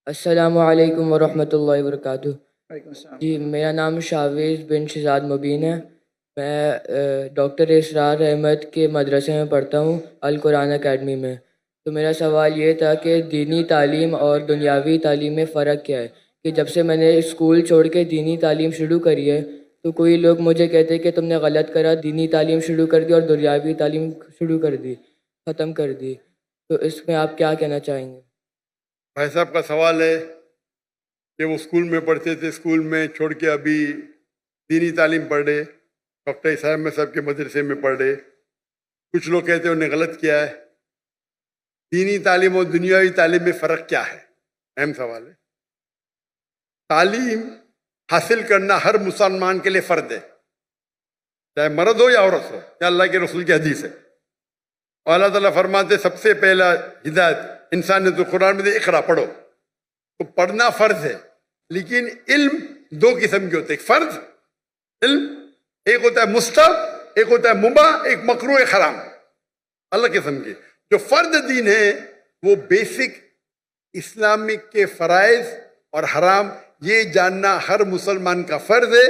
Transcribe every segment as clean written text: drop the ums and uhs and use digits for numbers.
अस्सलामु अलैकुम वरहमतुल्लाहि वबरकातुहू। वालेकुम अस्सलाम। जी, मेरा नाम शावेज़ बिन शहज़ाद मुबीन है। मैं डॉक्टर इसरार अहमद के मदरसे में पढ़ता हूँ, अल कुरान अकेडमी में। तो मेरा सवाल ये था कि दीनी तालीम और दुनियावी तालीम में फ़र्क क्या है? कि जब से मैंने स्कूल छोड़ के दीनी तालीम शुरू करी है, तो कोई लोग मुझे कहते हैं कि तुमने गलत करा, दीनी तालीम शुरू कर दी और दुनियावी तालीम शुरू कर दी, ख़त्म कर दी। तो इसमें आप क्या कहना चाहेंगे? भाई साहब का सवाल है कि वो स्कूल में पढ़ते थे, स्कूल में छोड़ के अभी दीनी तालीम पढ़ रहे, डॉक्टर इसाम में साहब के मदरसे में पढ़ रहे। कुछ लोग कहते हैं उन्हें गलत किया है। दीनी तालीम और दुनियावी तालीम में फ़र्क क्या है? अहम सवाल है। तालीम हासिल करना हर मुसलमान के लिए फ़र्ज है, चाहे मर्द हो या औरत हो। या अल्लाह के रसूल की हदीस है। और अल्लाह ताला फरमाते सबसे पहला हिदायत इंसान ने तो कुरान में इकरा पढ़ो, तो पढ़ना फ़र्ज है। लेकिन इल्म दो किस्म के होते हैं, एक फ़र्ज इल्म, एक होता है मुस्तहब, एक होता है मुबाह, एक मकरूह, एक हराम। अलग किस्म के। जो फ़र्ज दीन है वो बेसिक इस्लामिक के फ़राइज़ और हराम ये जानना हर मुसलमान का फ़र्ज है।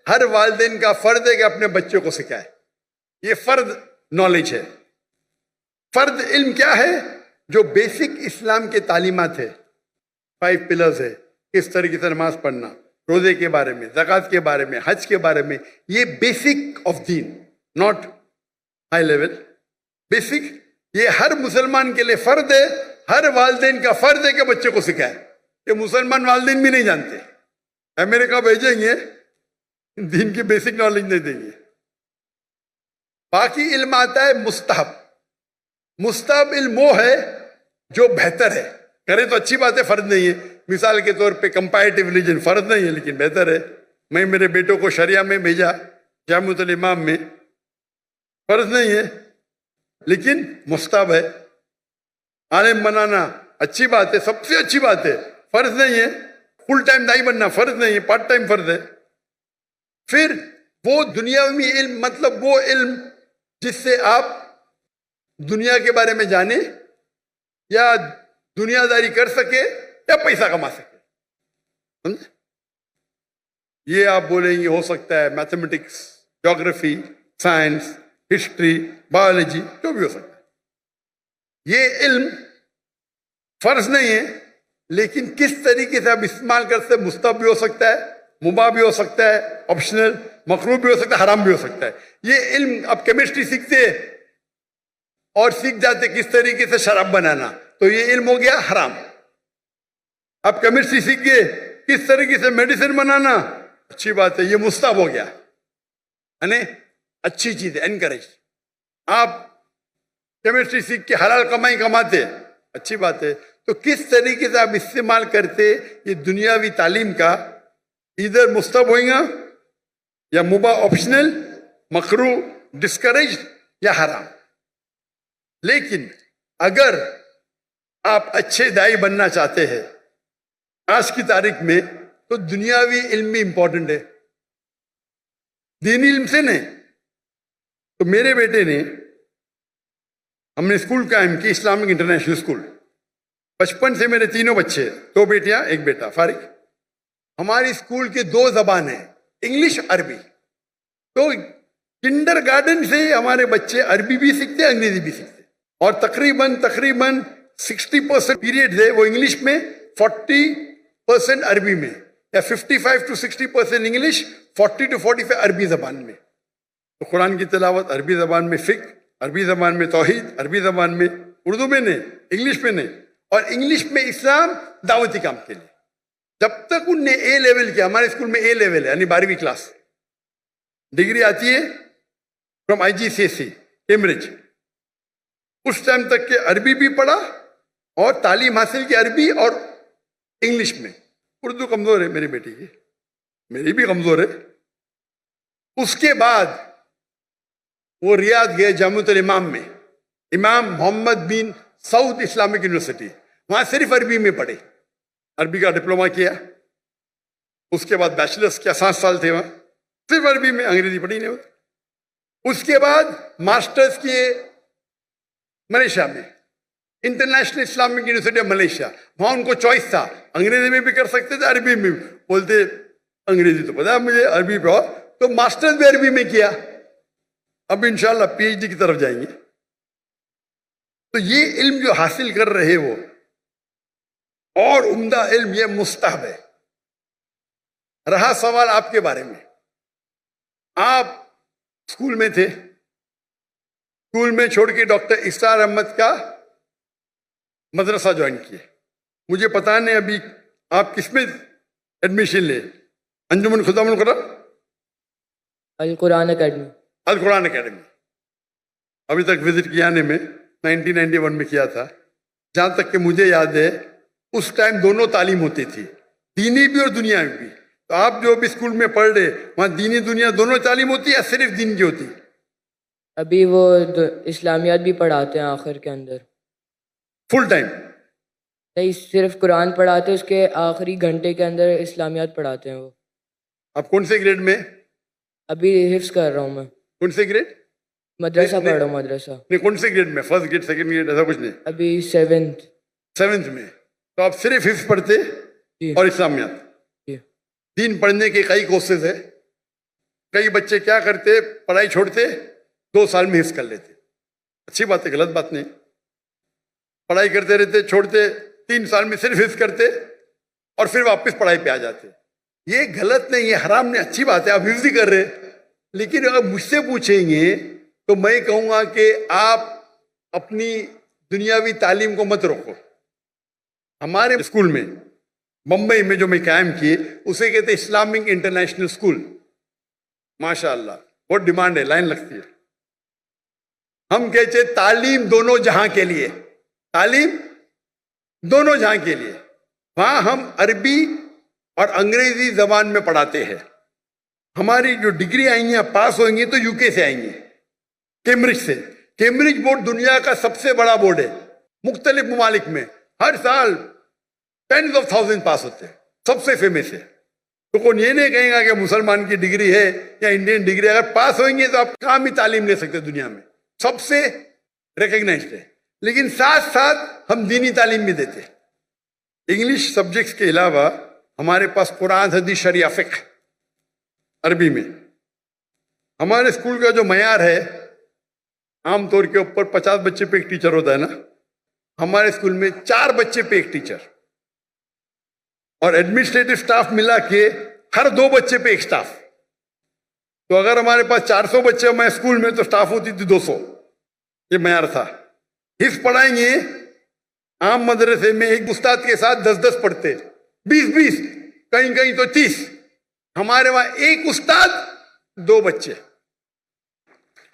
हर वालिदैन का फ़र्ज है कि अपने बच्चों को सिखाए। ये फ़र्ज नॉलेज है। फ़र्ज इल्म क्या है? जो बेसिक इस्लाम के तालीमात है, 5 पिलर्स है, किस तरीके से नमाज पढ़ना, रोजे के बारे में, ज़कात के बारे में, हज के बारे में, ये basic of Deen, not high level, basic. ये हर मुसलमान के लिए फर्ज है। हर वालिदैन का फर्ज है कि बच्चे को सिखाए। ये मुसलमान वालिदैन भी नहीं जानते, अमेरिका भेजेंगे, दीन की बेसिक नॉलेज नहीं देंगे। बाकी इल्म आता है मुस्तहब। मुस्तहब इल्म वो है जो बेहतर है, करे तो अच्छी बात है, फर्ज नहीं है। मिसाल के तौर पे कंपैरेटिव रिलीजन फर्ज नहीं है लेकिन बेहतर है। मैं मेरे बेटों को शरिया में भेजा, जामुअल इमाम में, फर्ज नहीं है लेकिन मुस्तहब है। आलिम बनाना अच्छी बात है, सबसे अच्छी बात है, फर्ज नहीं है। फुल टाइम दाई बनना फर्ज नहीं है, पार्ट टाइम फर्ज है। फिर वो दुनियावी इल्म, मतलब वो इल्म जिससे आप दुनिया के बारे में जाने या दुनियादारी कर सके या पैसा कमा सके, समझे? ये आप बोलेंगे हो सकता है mathematics, geography, science, history, biology, जो भी हो सकता है। ये इल्म फर्ज नहीं है लेकिन किस तरीके से आप इस्तेमाल करते, मुस्तहब भी हो सकता है, मुबाह भी हो सकता है, ऑप्शनल, मकरूह भी हो सकता है, हराम भी हो सकता है। ये इल्म, आप केमिस्ट्री सीखते हैं और सीख जाते किस तरीके से शराब बनाना, तो ये इल्म हो गया हराम। आप केमिस्ट्री सीख गए किस तरीके से मेडिसिन बनाना, अच्छी बात है, ये मुस्तहब हो गया, यानी अच्छी चीज है, एनकरेज। आप केमिस्ट्री सीख के हलाल कमाई कमाते, अच्छी बात है। तो किस तरीके से आप इस्तेमाल करते ये दुनियावी तालीम का, इधर मुस्तहब होगा या मुबाह, ऑप्शनल, मकरूह, डिस्करेज या हराम। लेकिन अगर आप अच्छे दाई बनना चाहते हैं आज की तारीख में, तो दुनियावी इल्म भी इंपॉर्टेंट है, दीनी इल्म से नहीं। तो मेरे बेटे ने, हमने स्कूल कायम की, इस्लामिक इंटरनेशनल स्कूल। बचपन से मेरे तीनों बच्चे, 2 बेटियां 1 बेटा, फारिग। हमारी स्कूल के 2 जबान है, इंग्लिश, अरबी। तो किंडरगार्टन से हमारे बच्चे अरबी भी सीखते, अंग्रेजी भी सीखते। और तकरीबन 60% पीरियड है वो इंग्लिश में, 40% अरबी में, या 55 to 60% इंग्लिश, 40 to 45 अरबी जबान में। तो कुरान की तिलावत अरबी जबान में, फिक्र अरबी जबान में, तौहीद अरबी जबान में, उर्दू में नहीं, इंग्लिश में नहीं। और इंग्लिश में इस्लाम दावती काम के लिए। जब तक उनने ए लेवल किया, हमारे स्कूल में ए लेवल है यानी 12वीं क्लास, डिग्री आती है फ्रॉम IGCSE कैम्ब्रिज, उस टाइम तक के अरबी भी पढ़ा और तालीम हासिल की अरबी और इंग्लिश में। उर्दू कमजोर है मेरी बेटी की, मेरी भी कमजोर है। उसके बाद वो रियाद गए, जामुअल इमाम में, इमाम मोहम्मद बिन सऊद इस्लामिक यूनिवर्सिटी, वहां सिर्फ अरबी में पढ़े, अरबी का डिप्लोमा किया। उसके बाद बैचलर्स किया, 7 साल थे वहां, सिर्फ अरबी में, अंग्रेजी पढ़ी नहीं होती। उसके बाद मास्टर्स किए मलेशिया में, international Islamic university of Malaysia. वहां उनको चॉइस था अंग्रेजी में भी कर सकते थे, अरबी में भी। बोलते अंग्रेजी तो पता है मुझे, अरबी पे और, तो मास्टर्स भी अरबी में किया। अब इंशाल्लाह पीएचडी की तरफ जाएंगे। तो ये इल्म जो हासिल कर रहे हो और उम्दा इल्म, ये मुस्तहब है। रहा सवाल आपके बारे में, आप स्कूल में थे, स्कूल में छोड़ के डॉक्टर इसरार अहमद का मदरसा ज्वाइन किए। मुझे पता नहीं अभी आप किसमें एडमिशन ले, अंजुमन खुदामुल कुरान, अल कुरान अकेडमी। अल कुरान अकेडमी। अभी तक विजिट किया ने में 1991 में किया था। जहां तक कि मुझे याद है उस टाइम दोनों तालीम होती थी, दीनी भी और दुनियावी भी। तो आप जो भी स्कूल में पढ़ रहे, वहां दीनी दुनिया दोनों तालीम होती है या सिर्फ दीन की होती? अभी वो इस्लामियात भी पढ़ाते हैं आखिर के अंदर। फुल टाइम नहीं, सिर्फ कुरान पढ़ाते हैं, उसके आखिरी घंटे के अंदर इस्लामियात पढ़ाते हैं वो। आप कौन से ग्रेड में? अभी हिफ्स कर रहा हूँ मैं। कौन से ग्रेड? मदरसा पढ़ रहा हूँ, मदरसा। नहीं, कौन से ग्रेड में? फर्स्ट ग्रेड, सेकंड ग्रेड, ऐसा कुछ नहीं? अभी सेवेंथ में। तो आप सिर्फ हिफ्स पढ़ते और इस्लामियात? दीन पढ़ने के कई कोर्सेज है। कई बच्चे क्या करते, पढ़ाई छोड़ते, 2 साल में हिफ्स कर लेते। अच्छी बात है, गलत बात नहीं। पढ़ाई करते रहते, छोड़ते, 3 साल में सिर्फ हिफ्स करते और फिर वापस पढ़ाई पे आ जाते। ये गलत नहीं, ये हराम नहीं, अच्छी बात है, आप हिफ्स ही कर रहे। लेकिन अगर मुझसे पूछेंगे तो मैं कहूंगा कि आप अपनी दुनियावी तालीम को मत रोको। हमारे स्कूल में मुंबई में जो मैं कायम किए, उसे कहते इस्लामिक इंटरनेशनल स्कूल। माशाअल्लाह बहुत डिमांड है, लाइन लगती है। हम कहते तालीम दोनों जहां के लिए, तालीम दोनों जहां के लिए। वहां हम अरबी और अंग्रेजी जबान में पढ़ाते हैं। हमारी जो डिग्री आएंगी, पास होंगी तो यूके से आएंगी, कैम्ब्रिज से। कैम्ब्रिज बोर्ड दुनिया का सबसे बड़ा बोर्ड है। मुख्तलिफ ममालिक में हर साल 10s of thousands पास होते हैं, सबसे फेमस है। तो कौन ये नहीं कहेगा कि मुसलमान की डिग्री है या इंडियन डिग्री। अगर पास होंगे तो आप काम ही तालीम ले सकते दुनिया में, सबसे रिकग्नाइज्ड है। लेकिन साथ साथ हम दीनी तालीम भी देते। इंग्लिश सब्जेक्ट्स के अलावा हमारे पास कुरान, हदीस, शरिया, फिक्र अरबी में। हमारे स्कूल का जो मयार है, आमतौर के ऊपर 50 बच्चे पे एक टीचर होता है ना, हमारे स्कूल में 4 बच्चे पे एक टीचर और एडमिनिस्ट्रेटिव स्टाफ मिला के हर 2 बच्चे पे एक स्टाफ। तो अगर हमारे पास 400 बच्चे हमारे स्कूल में तो स्टाफ होती थी 200। ये मयार था। हिफ्ज पढ़ाएंगे, आम मदरसे में एक उस्ताद के साथ 10-10 पढ़ते, 20-20, कहीं कहीं तो 30। हमारे वहां एक उस्ताद 2 बच्चे।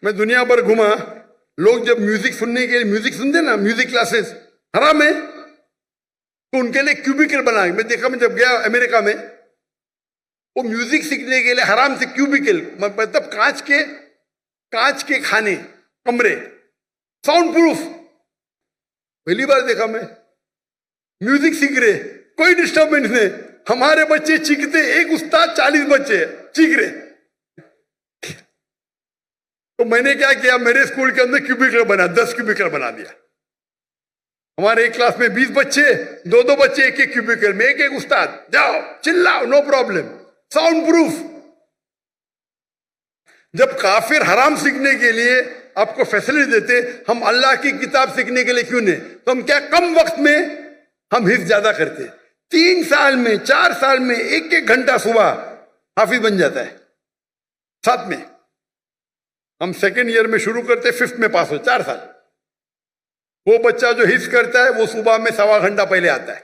मैं दुनिया भर घुमा, लोग जब म्यूजिक सुनने के लिए, म्यूजिक सुनते ना, म्यूजिक क्लासेस हराम है, तो उनके लिए क्यूबिकल बना। मैं देखा, मैं जब गया अमेरिका में, वो म्यूजिक सीखने के लिए हराम से क्यूबिकल, मतलब कांच के खाने, कमरे, साउंड प्रूफ। पहली बार देखा मैं, म्यूजिक सीख रहे, कोई डिस्टर्बेंस नहीं। हमारे बच्चे चीखते, एक उस्ताद 40 बच्चे चीख रहे। तो मैंने क्या किया, मेरे स्कूल के अंदर क्यूबिकल बना, 10 क्यूबिकल बना दिया। हमारे एक क्लास में 20 बच्चे, 2-2 बच्चे एक-एक क्यूबिकल में, एक-एक उस्ताद, जाओ चिल्लाओ, नो प्रॉब्लम, साउंड प्रूफ। जब काफिर हराम सीखने के लिए आपको फैसिलिटी देते, हम अल्लाह की किताब सीखने के लिए क्यों नहीं? तो हम क्या कम वक्त में हम हिफ्ज ज्यादा करते। 3 साल में, 4 साल में 1-1 घंटा सुबह हाफिज बन जाता है। साथ में हम सेकेंड ईयर में शुरू करते, 5th में पास हो, 4 साल। वो बच्चा जो हिफ्ज करता है वो सुबह में 1.25 घंटा पहले आता है।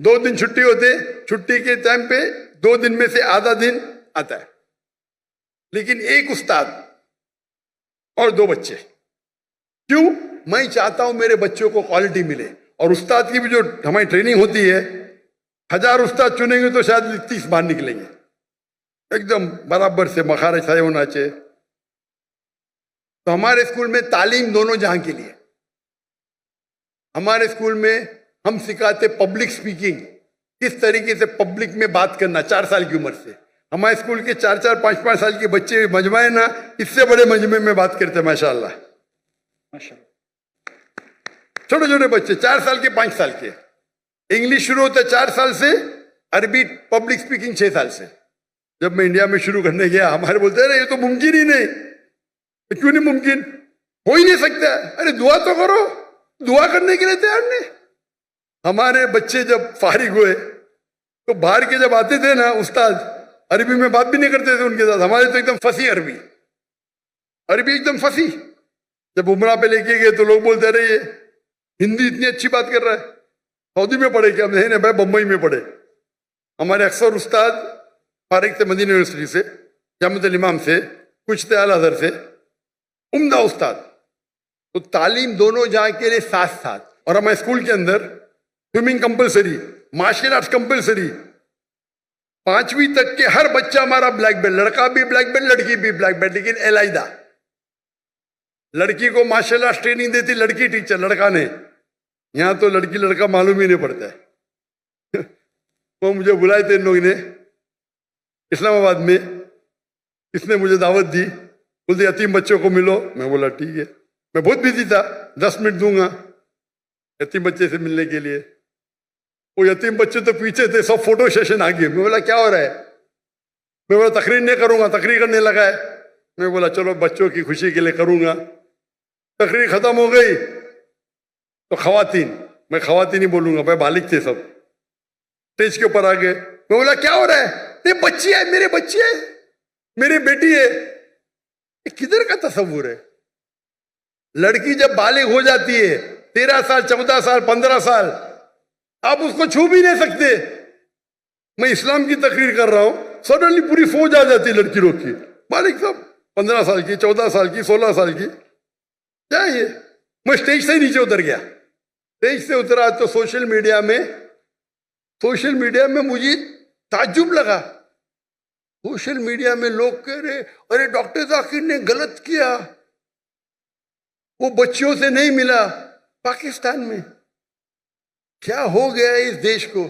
2 दिन छुट्टी होते, छुट्टी के टाइम पे 2 दिन में से आधा दिन आता है। लेकिन एक उस्ताद और 2 बच्चे। क्यों? मैं चाहता हूं मेरे बच्चों को क्वालिटी मिले। और उस्ताद की भी जो हमारी ट्रेनिंग होती है, 1000 उस्ताद चुनेंगे तो शायद 30 बाहर निकलेंगे, एकदम बराबर से मखारज सही होना चाहिए। तो हमारे स्कूल में तालीम दोनों जहां के लिए। हमारे स्कूल में हम सिखाते पब्लिक स्पीकिंग, किस तरीके से पब्लिक में बात करना, 4 साल की उम्र से। हमारे स्कूल के 4-4, 5-5 साल के बच्चे मजमा है ना, इससे बड़े मजमे में बात करते, माशाअल्लाह। छोटे छोटे बच्चे, 4 साल के, 5 साल के। इंग्लिश शुरू होता है 4 साल से, अरबी पब्लिक स्पीकिंग 6 साल से। जब मैं इंडिया में शुरू करने गया, हमारे बोलते हैं ये तो मुमकिन ही नहीं। तो क्यों नहीं मुमकिन? हो ही नहीं सकता। अरे दुआ तो करो, दुआ करने के लिए तैयार नहीं। हमारे बच्चे जब फारिग हुए तो बाहर के जब आते थे ना उस्ताद, अरबी में बात भी नहीं करते थे उनके साथ। हमारे तो एकदम फंसी अरबी एकदम फंसी। जब उमरा पे लेके गए तो लोग बोलते रहे ये हिंदी इतनी अच्छी बात कर रहा है, सऊदी में पढ़े क्या? नहीं भाई, बम्बई में पढ़े। हमारे अक्सर उस्ताद फारिग थे मदीना यूनिवर्सिटी से, जामिअतुल इमाम से, कुछ थे अल अज़हर से, उम्दा उस्ताद। तो तालीम दोनों जहाँ के लिए साथ साथ। और हमारे स्कूल के अंदर swimming compulsory, martial arts compulsory. 5वीं तक के हर बच्चा हमारा ब्लैक बेल्ट, लड़का भी ब्लैक बेल्ट, लड़की भी ब्लैक बेल्ट, लेकिन एलाइदा। लड़की को मार्शल आर्ट्स ट्रेनिंग देती लड़की टीचर, लड़का ने। यहां तो लड़की लड़का मालूम ही नहीं पड़ता है। वो मुझे बुलाए थे इन लोगों ने इस्लामाबाद में, इसने मुझे दावत दी, बोलते यतीम बच्चों को मिलो। मैं बोला ठीक है। मैं बहुत बिजी था, 10 मिनट दूंगा यतीम बच्चे से मिलने के लिए। वो यतीम बच्चे तो पीछे थे, सब फोटो सेशन आ गए। मैं बोला क्या हो रहा है? मैं बोला तकरीर नहीं करूंगा, तकरीर करने लगा है। मैं बोला चलो बच्चों की खुशी के लिए करूंगा। तकरीर खत्म हो गई तो खवातीन, मैं खवातीन ही बोलूंगा भाई, बालिग थे सब, स्टेज के ऊपर आ गए। मैं बोला क्या हो रहा है? ये बच्ची है, मेरे बच्ची है, मेरी बेटी है। ये किधर का तस्वुर है? लड़की जब बालिग हो जाती है 13 साल, 14 साल, 15 साल, आप उसको छू भी नहीं सकते। मैं इस्लाम की तकरीर कर रहा हूं, सडनली पूरी फौज आ जाती है लड़की लोग की, बालिग सब 15 साल की, 14 साल की, 16 साल की। क्या ये? मैं स्टेज से नीचे उतर गया। स्टेज से उतरा तो सोशल मीडिया में मुझे ताज्जुब लगा। सोशल मीडिया में लोग कह रहे अरे डॉक्टर जाकिर ने गलत किया, वो बच्चियों से नहीं मिला। पाकिस्तान में क्या हो गया इस देश को?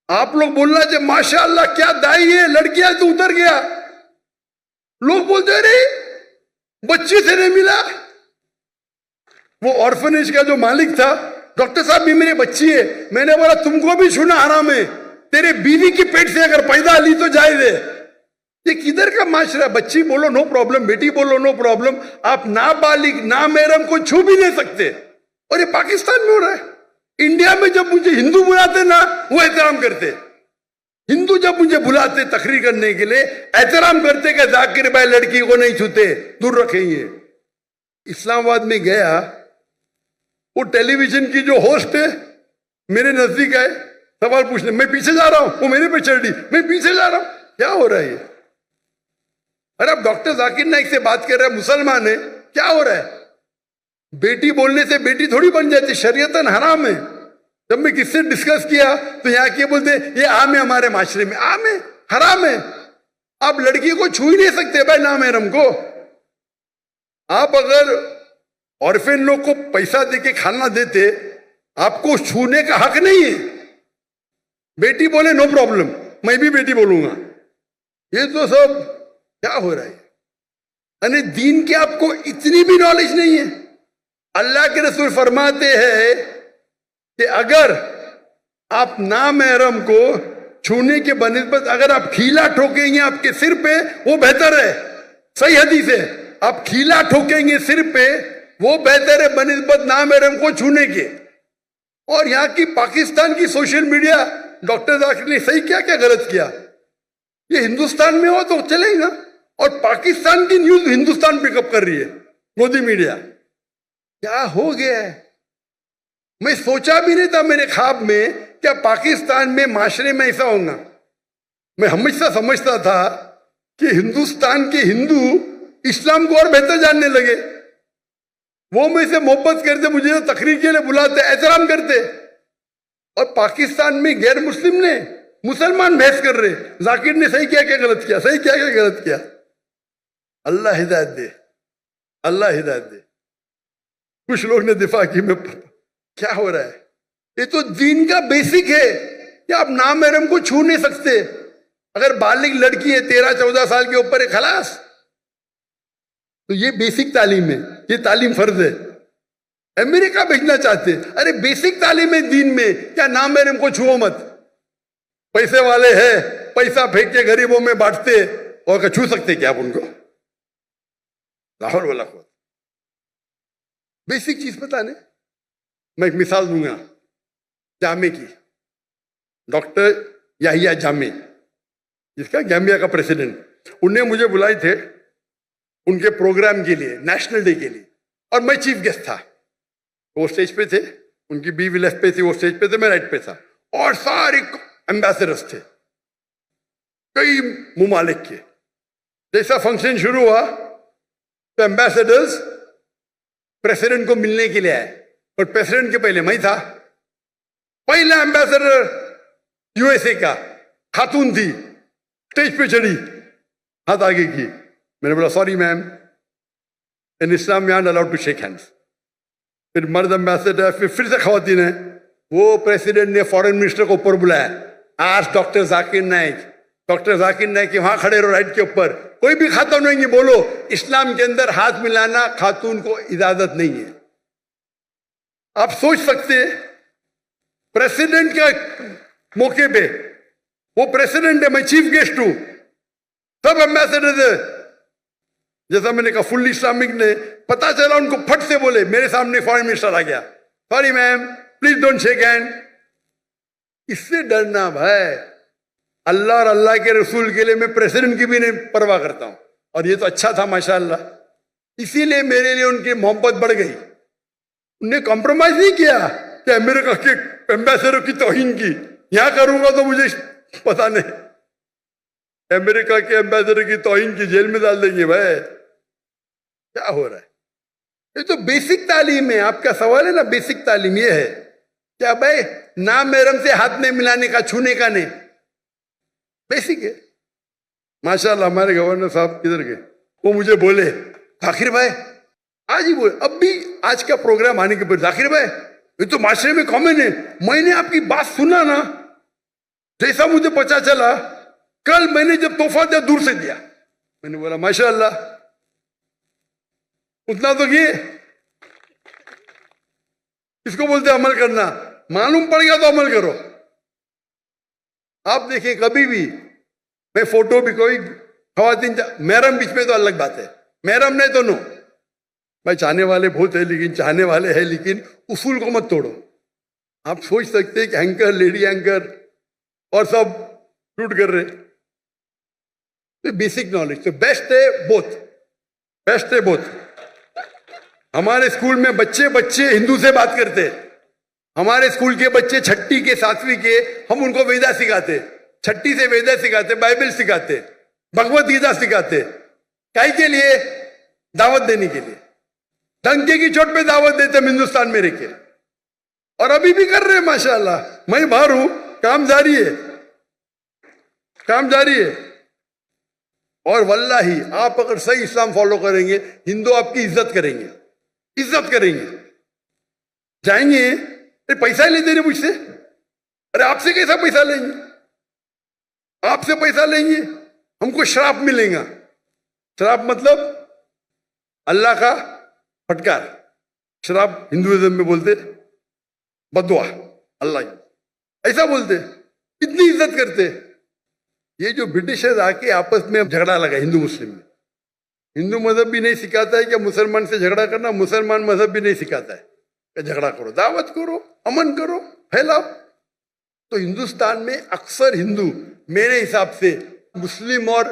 आप लोग बोलना चाहिए माशाअल्लाह क्या दाई है, लड़कियां तो उतर गया। लोग बोलते अरे बच्चे से नहीं मिला। वो ऑर्फनेज का जो मालिक था, डॉक्टर साहब भी मेरी बच्ची है। मैंने बोला तुमको भी छूना हराम है, तेरे बीवी की पेट से अगर पैदा ली तो जायज है। ये किधर का माशरा? बच्ची बोलो नो प्रॉब्लम, बेटी बोलो नो प्रॉब्लम, आप नाबालिग नामहरम को छू भी नहीं सकते। और ये पाकिस्तान में हो रहा है। इंडिया में जब मुझे हिंदू बुलाते ना, वो एहतराम करते। हिंदू जब मुझे बुलाते तकरीर करने के लिए, एहतराम करते कि जाकिर भाई लड़की को नहीं छूते, दूर रखेंगे। इस्लामाबाद में गया, वो टेलीविजन की जो होस्ट है मेरे नजदीक आए सवाल पूछने। मैं पीछे जा रहा हूं, वो मेरे पे चढ़ दी, मैं पीछे जा रहा हूं। क्या हो रहा है ये? अरे अब डॉक्टर जाकिर नाइक से बात कर रहे हैं, मुसलमान है, क्या हो रहा है? बेटी बोलने से बेटी थोड़ी बन जाती, शरीयतन हराम है। जब मैं किससे डिस्कस किया तो यहाँ के बोलते ये आम है, हमारे माशरे में आम है, हराम है। आप लड़की को छू ही नहीं सकते भाई नामहरम को। आप अगर ऑर्फेन लोग को पैसा देके खाना देते, आपको छूने का हक नहीं है। बेटी बोले नो प्रॉब्लम, मैं भी बेटी बोलूंगा। ये तो सब क्या हो रहा है? यानी दीन की आपको इतनी भी नॉलेज नहीं है। अल्लाह के रसूल फरमाते हैं कि अगर आप नामहरम को छूने के बनिस्बत अगर आप खीला ठोकेंगे आपके सिर पे, वो बेहतर है। सही हदीस है, आप खीला ठोकेंगे सिर पे, वो बेहतर है बनिस्बत नामहरम को छूने के। और यहाँ की पाकिस्तान की सोशल मीडिया, डॉक्टर जाकिर ने सही क्या क्या गलत किया? ये हिंदुस्तान में हो तो चलेगा, और पाकिस्तान की न्यूज हिंदुस्तान पिकअप कर रही है, मोदी मीडिया। क्या हो गया है? मैं सोचा भी नहीं था मेरे ख्वाब में क्या पाकिस्तान में माशरे में ऐसा होगा। मैं हमेशा समझता था कि हिंदुस्तान के हिंदू इस्लाम को और बेहतर जानने लगे। वो मुझसे मोहब्बत करते, मुझे तकरीर के लिए बुलाते, एहतराम करते। और पाकिस्तान में गैर मुस्लिम ने मुसलमान बहस कर रहे, जाकिर ने सही क्या क्या गलत किया, सही क्या क्या गलत किया। अल्लाह हिदायत दे, अल्लाह हिदायत दे। कुछ लोग ने दिफा की, में क्या हो रहा है? ये तो दीन का बेसिक है कि आप नामहरम को छू नहीं सकते। अगर बालिग लड़की है 13-14 साल के ऊपर है, खलास। तो ये बेसिक तालीम है, ये तालीम फर्ज है। अमेरिका भेजना चाहते। अरे बेसिक तालीम है दीन में, क्या नाम है इनको छुओ मत। पैसे वाले हैं, पैसा फेंक के गरीबों में बांटते, और क्या छू सकते क्या आप उनको? लाहौर वाला को बेसिक चीज पता नहीं। मैं एक मिसाल दूंगा जामे की। डॉक्टर याहिया जामे, जिसका गैम्बिया का प्रेसिडेंट, उन्हें मुझे बुलाए थे उनके प्रोग्राम के लिए, नेशनल डे के लिए, और मैं चीफ गेस्ट था। वो स्टेज पे थे, उनकी बीवी लेफ्ट पे थी, वो स्टेज पे थे, मैं राइट पे था, और सारे एम्बेसडर्स थे कई मुमालिक के। जैसा फंक्शन शुरू हुआ तो एम्बेसडर्स प्रेसिडेंट को मिलने के लिए आए, और प्रेसिडेंट के पहले मैं था। पहला एम्बेसडर यूएसए का खातून थी, स्टेज पे चढ़ी, हाथ आगे की। मैंने बोला sorry ma'am, in Islam we are allowed to shake hands. फिर मर्द एम्बेसडर, फिर से खवातीन है। वो प्रेसिडेंट ने फॉरेन मिनिस्टर को ऊपर बुलाया, आज डॉक्टर जाकिर नाइक, डॉक्टर जाकिर नाइक के वहां खड़े रहो राइट के ऊपर, कोई भी खातून नहीं है, बोलो इस्लाम के अंदर हाथ मिलाना खातून को इजाजत नहीं है। आप सोच सकते प्रेसिडेंट का मौके पे, वो प्रेसिडेंट है, मैं चीफ गेस्ट हूं, सब एम्बेसडर है। जैसा मैंने कहा फुल इस्लामिक ने, पता चला उनको फट से बोले, मेरे सामने फॉरेन मिनिस्टर आ गया, sorry ma'am please don't shake hand. इससे डरना भाई, अल्लाह और अल्लाह के रसूल के लिए मैं प्रेसिडेंट की भी नहीं परवाह करता हूं। और ये तो अच्छा था माशाअल्लाह, इसीलिए मेरे लिए उनकी मोहब्बत बढ़ गई। उन्हें कॉम्प्रोमाइज नहीं किया कि अमेरिका के एम्बेसडर की तौहीन की। यहां करूंगा तो मुझे पता नहीं, अमेरिका के एम्बेसडर की तौहीन की, जेल में डाल देंगे भाई। क्या हो रहा है? ये तो बेसिक तालीम है। आपका सवाल है ना, बेसिक तालीम ये है क्या भाई, नाम महरम से हाथ नहीं मिलाने का, छूने का नहीं, बेसिक है। माशाल्लाह हमारे गवर्नर साहब किधर गए, वो मुझे बोले जाकिर भाई, आज ही बोले, अब भी आज का प्रोग्राम आने के बाद, जाकिर भाई ये तो माशरे में कॉमन है, मैंने आपकी बात सुना ना, जैसा मुझे पता चला कल मैंने जब तोहफा दिया दूर से दिया। मैंने बोला माशाल्लाह, उतना तो ये इसको बोलते अमल करना। मालूम पड़ गया तो अमल करो। आप देखिए कभी भी, मैं फोटो भी कोई खवातीन महरम बीच में तो अलग बात है, महरम नहीं तो नो भाई, चाहने वाले बहुत है, लेकिन चाहने वाले हैं, लेकिन उसूल को मत तोड़ो। आप सोच सकते हैं कि एंकर, लेडी एंकर और सब शूट कर रहे, तो बेसिक नॉलेज तो बेस्ट है, बोथ बेस्ट है, बोथ। हमारे स्कूल में बच्चे हिंदू से बात करते हैं। हमारे स्कूल के बच्चे छठी के, सातवीं के, हम उनको वेदा सिखाते, छठी से वेदा सिखाते, बाइबल सिखाते, भगवत गीता सिखाते। काहे के लिए? दावत देने के लिए। डंके की चोट पे दावत देते हम हिंदुस्तान में रहकर, और अभी भी कर रहे हैं माशाल्लाह। मैं बाहर हूं, काम जारी है, काम जारी है। और वल्लाही आप अगर सही इस्लाम फॉलो करेंगे, हिंदू आपकी इज्जत करेंगे, इज्जत करेंगे। जाएंगे, अरे पैसा ही लेते मुझसे, अरे आपसे कैसा पैसा लेंगे, आपसे पैसा लेंगे, हमको श्राप मिलेगा। श्राप मतलब अल्लाह का फटकार, श्राप हिंदुइज्म में बोलते बदुआ, अल्लाह ऐसा बोलते, इतनी इज्जत करते। ये जो ब्रिटिशर्स आके आपस में झगड़ा लगा हिंदू मुस्लिम में, हिंदू मजहब भी नहीं सिखाता है कि मुसलमान से झगड़ा करना, मुसलमान मजहब भी नहीं सिखाता है कि झगड़ा करो, दावत करो, अमन करो, फैलाओ। तो हिंदुस्तान में अक्सर हिंदू, मेरे हिसाब से मुस्लिम और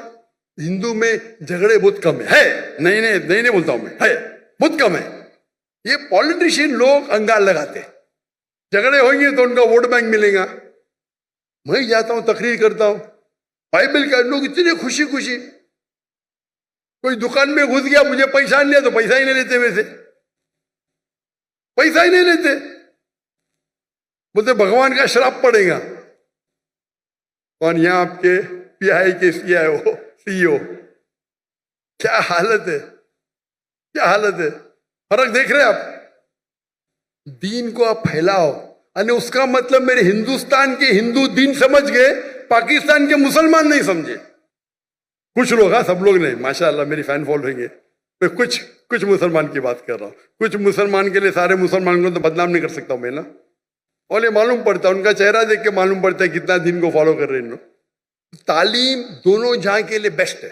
हिंदू में झगड़े बहुत कम है। नहीं बोलता हूं मैं, है बहुत कम है। ये पॉलिटिशियन लोग अंगार लगाते, झगड़े होंगे तो उनका वोट बैंक मिलेगा। मैं जाता हूं, तकरीर करता हूं, बाइबल का लोग इतने खुशी खुशी, कोई दुकान में घुस गया, मुझे पैसा नहीं लिया तो पैसा ही नहीं लेते, वैसे पैसा ही नहीं लेते, बोलते भगवान का श्राप पड़ेगा। कौन? यहाँ आपके पीआई के सीईओ। क्या हालत है, क्या हालत है। फर्क देख रहे हैं आप? दीन को आप फैलाओ, और उसका मतलब मेरे हिंदुस्तान के हिंदू दीन समझ गए, पाकिस्तान के मुसलमान नहीं समझे। कुछ लोग, हाँ सब लोग नहीं, माशाअल्लाह मेरी फैन फॉलोइंग है, मैं कुछ कुछ मुसलमान की बात कर रहा हूँ। कुछ मुसलमान के लिए सारे मुसलमान को तो बदनाम नहीं कर सकता हूँ मैं ना। और ये मालूम पड़ता है, उनका चेहरा देख के मालूम पड़ता है कितना दिन को फॉलो कर रहे हैं लोग। तालीम दोनों जहाँ के लिए बेस्ट है।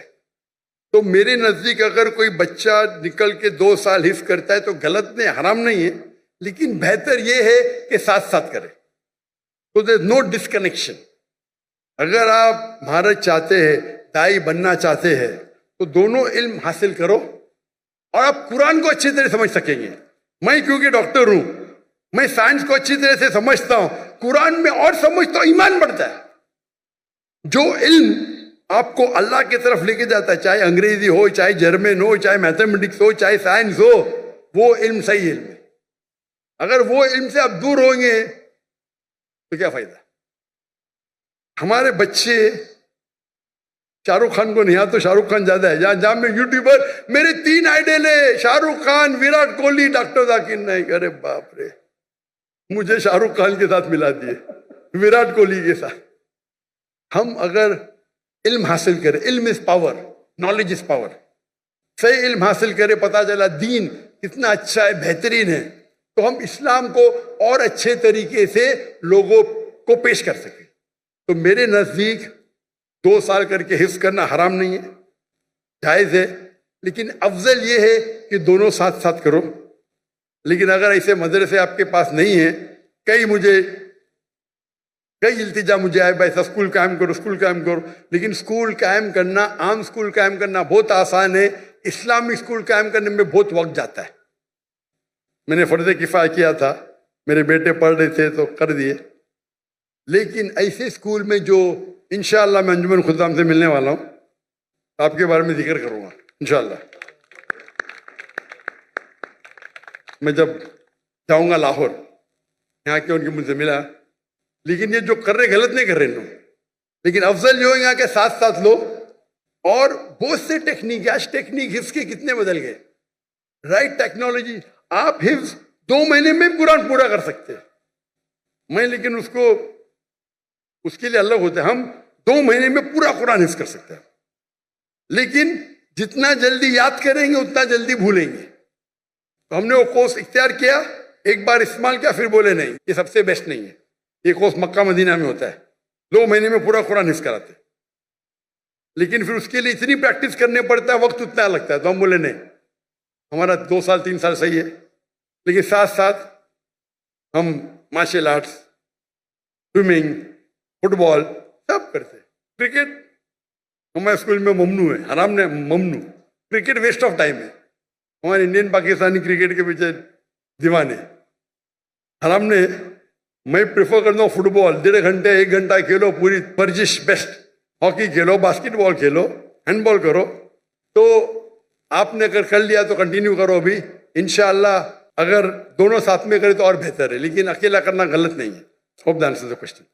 तो मेरे नजदीक अगर कोई बच्चा निकल के 2 साल हिफ्ज करता है तो गलत नहीं, हराम नहीं है, लेकिन बेहतर ये है कि साथ साथ करे। तो देयर नो डिस्कनेक्शन। अगर आप महारत चाहते हैं, दाई बनना चाहते हैं, तो दोनों इल्म हासिल करो और आप कुरान को अच्छी तरह समझ सकेंगे। मैं क्योंकि डॉक्टर हूं, मैं साइंस को अच्छी तरह से समझता हूं, कुरान में और समझता हूं, ईमान बढ़ता है। जो इल्म आपको अल्लाह की तरफ लेके जाता है, चाहे अंग्रेजी हो, चाहे जर्मन हो, चाहे मैथमेटिक्स हो, चाहे साइंस हो, वो इल्म सही इल्म है। अगर वो इल्म से आप दूर होंगे तो क्या फायदा। हमारे बच्चे शाहरुख खान को नहीं आता, तो शाहरुख खान ज्यादा है। जहां मैं यूट्यूबर, मेरे 3 आइडल है, शाहरुख खान, विराट कोहली, डॉक्टर जाकिर नाइक। अरे बाप रे, मुझे शाहरुख खान के साथ मिला दिए, विराट कोहली के साथ। हम अगर इल्म हासिल करें, इल्म is power, knowledge is power, सही इल्म हासिल करें, पता चला दीन कितना अच्छा है, बेहतरीन है, तो हम इस्लाम को और अच्छे तरीके से लोगों को पेश कर सकें। तो मेरे नजदीक 2 साल करके हिफ्ज करना हराम नहीं है, जायज है, लेकिन अफजल ये है कि दोनों साथ साथ करो। लेकिन अगर ऐसे मदरसे आपके पास नहीं है, कई इल्तिजा मुझे आए, भाई स्कूल कायम करो, स्कूल कायम करो, लेकिन स्कूल कायम करना, आम स्कूल कायम करना बहुत आसान है, इस्लामिक स्कूल कायम करने में बहुत वक्त जाता है। मैंने फर्ज किफाया किया था, मेरे बेटे पढ़ रहे थे तो कर दिए। लेकिन ऐसे स्कूल में जो इंशाअल्लाह मैं अंजुमन खुदाम से मिलने वाला हूँ, आपके बारे में जिक्र करूँगा इंशाअल्लाह। मैं जब जाऊँगा लाहौर, यहाँ के उनके मुझसे मिला, लेकिन ये जो कर रहे गलत नहीं कर रहे लोग, लेकिन अफजल जो है यहाँ के साथ साथ लो। और बहुत से टेक्निक, आज टेक्निक हिफ्ज के कितने बदल गए, राइट टेक्नोलॉजी। आप हिफ्ज 2 महीने में कुरान पूरा कर सकते हैं, मैं लेकिन उसके लिए अलग होता है। हम 2 महीने में पूरा कुरान हिफ्ज कर सकते हैं, लेकिन जितना जल्दी याद करेंगे उतना जल्दी भूलेंगे। तो हमने वो कोर्स इख्तियार किया, एक बार इस्तेमाल किया, फिर बोले नहीं ये सबसे बेस्ट नहीं है। ये कोर्स मक्का मदीना में होता है, 2 महीने में पूरा कुरान हिफ्ज कराते, लेकिन फिर उसके लिए इतनी प्रैक्टिस करने पड़ता है, वक्त उतना लगता है। तो हम बोले नहीं, हमारा 2 साल 3 साल सही है, लेकिन साथ साथ हम मार्शल आर्ट्स, स्विमिंग, फुटबॉल सब करते। क्रिकेट हमारे स्कूल में ममनू है, हराम ने ममनू। क्रिकेट वेस्ट ऑफ टाइम है, हमारे इंडियन पाकिस्तानी क्रिकेट के पीछे दीवाने। हराम ने, मैं प्रेफर करता हूँ फुटबॉल, 1.5 घंटे 1 घंटा खेलो, पूरी वर्जिश बेस्ट। हॉकी खेलो, बास्केटबॉल खेलो, हैंडबॉल करो। तो आपने अगर कर लिया तो कंटिन्यू करो अभी, इंशाअल्लाह अगर दोनों साथ में करें तो और बेहतर है, लेकिन अकेला करना गलत नहीं है। Hope the answer the question.